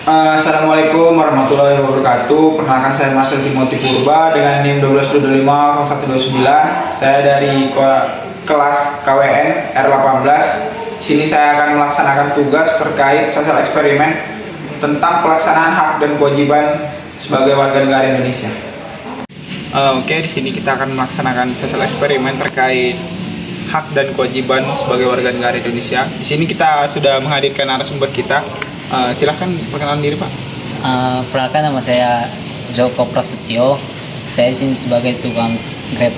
Assalamualaikum warahmatullahi wabarakatuh. Perkenalkan, saya Mas Timothy Purba dengan NIM 12250129. Saya dari kelas KWN R18. Sini saya akan melaksanakan tugas terkait sosial eksperimen tentang pelaksanaan hak dan kewajiban sebagai warga negara Indonesia. Oke, di sini kita akan melaksanakan sosial eksperimen terkait hak dan kewajiban sebagai warga negara Indonesia. Di sini kita sudah menghadirkan narasumber kita. Silahkan perkenalan diri, Pak. Perkenalkan, nama saya Joko Prasetyo. Saya di sini sebagai tukang Grab.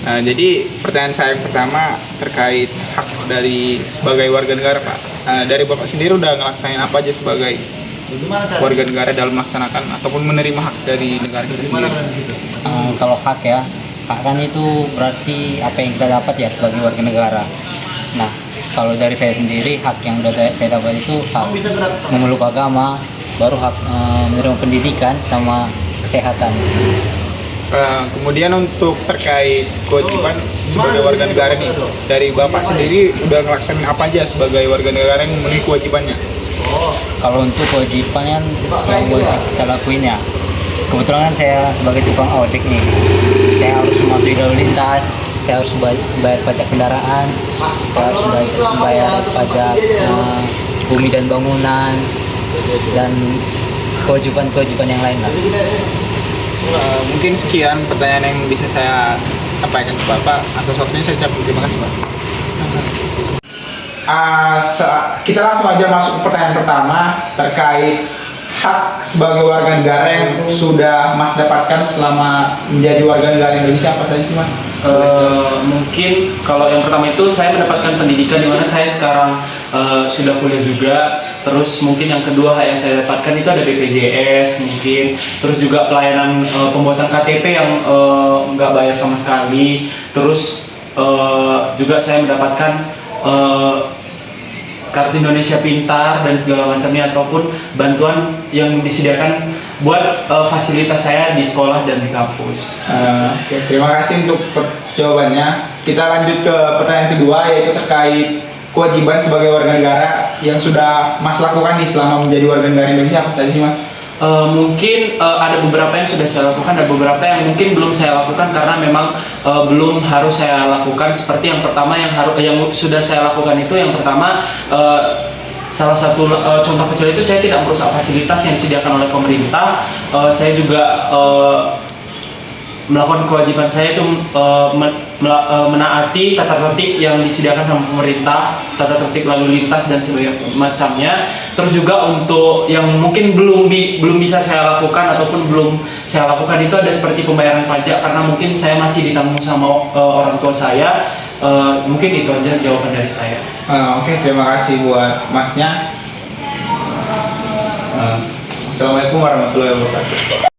Jadi pertanyaan saya yang pertama terkait hak dari sebagai warga negara, Pak. Dari Bapak sendiri udah ngelaksanain apa aja sebagai warga negara dalam melaksanakan ataupun menerima hak dari negara kita sendiri? Kalau hak ya, hak kan itu berarti apa yang kita dapat ya sebagai warga negara. Nah, kalau dari saya sendiri, hak yang udah saya dapat itu hak memeluk agama, baru hak menerima pendidikan sama kesehatan. Kemudian untuk terkait kewajiban sebagai warga negara nih, dari Bapak sendiri udah ngelaksanain apa aja sebagai warga negara yang memenuhi kewajibannya? Kalau untuk kewajiban yang wajib kita lakuin ya, kebetulan kan saya sebagai tukang ojek nih, saya harus mematuhi lalu lintas, saya harus bayar pajak kendaraan, saya harus bayar pajak bumi dan bangunan, dan kewajiban-kewajiban yang lain lah. Mungkin sekian pertanyaan yang bisa saya sampaikan ke Bapak. Atas waktunya saya ucapkan terima kasih, Pak. Kita langsung aja masuk ke pertanyaan pertama terkait hak sebagai warga negara yang sudah Mas dapatkan selama menjadi warga negara Indonesia. Apa saja sih, Mas? Mungkin kalau yang pertama itu saya mendapatkan pendidikan di mana saya sekarang sudah kuliah juga. Terus mungkin yang kedua hak yang saya dapatkan itu ada BPJS mungkin. Terus juga pelayanan pembuatan KTP yang nggak bayar sama sekali. Terus juga saya mendapatkan kartu Indonesia Pintar dan segala macamnya, ataupun bantuan yang disediakan buat fasilitas saya di sekolah dan di kampus. Oke, terima kasih untuk jawabannya. Kita lanjut ke pertanyaan kedua, yaitu terkait kewajiban sebagai warga negara yang sudah Mas lakukan nih selama menjadi warga negara Indonesia. Apa saja sih, Mas? Mungkin ada beberapa yang sudah saya lakukan, ada beberapa yang mungkin belum saya lakukan karena memang belum harus saya lakukan. Seperti yang pertama yang sudah saya lakukan itu, yang pertama salah satu contoh kecil itu saya tidak merusak fasilitas yang disediakan oleh pemerintah. Saya juga melakukan kewajiban saya itu menaati tata tertib yang disediakan sama pemerintah, tata tertib lalu lintas dan semacamnya. Terus juga untuk yang mungkin belum bisa saya lakukan ataupun belum saya lakukan itu ada seperti pembayaran pajak, karena mungkin saya masih ditanggung sama orang tua saya. Mungkin itu aja jawaban dari saya. Oke, terima kasih buat Masnya. Assalamualaikum warahmatullahi wabarakatuh.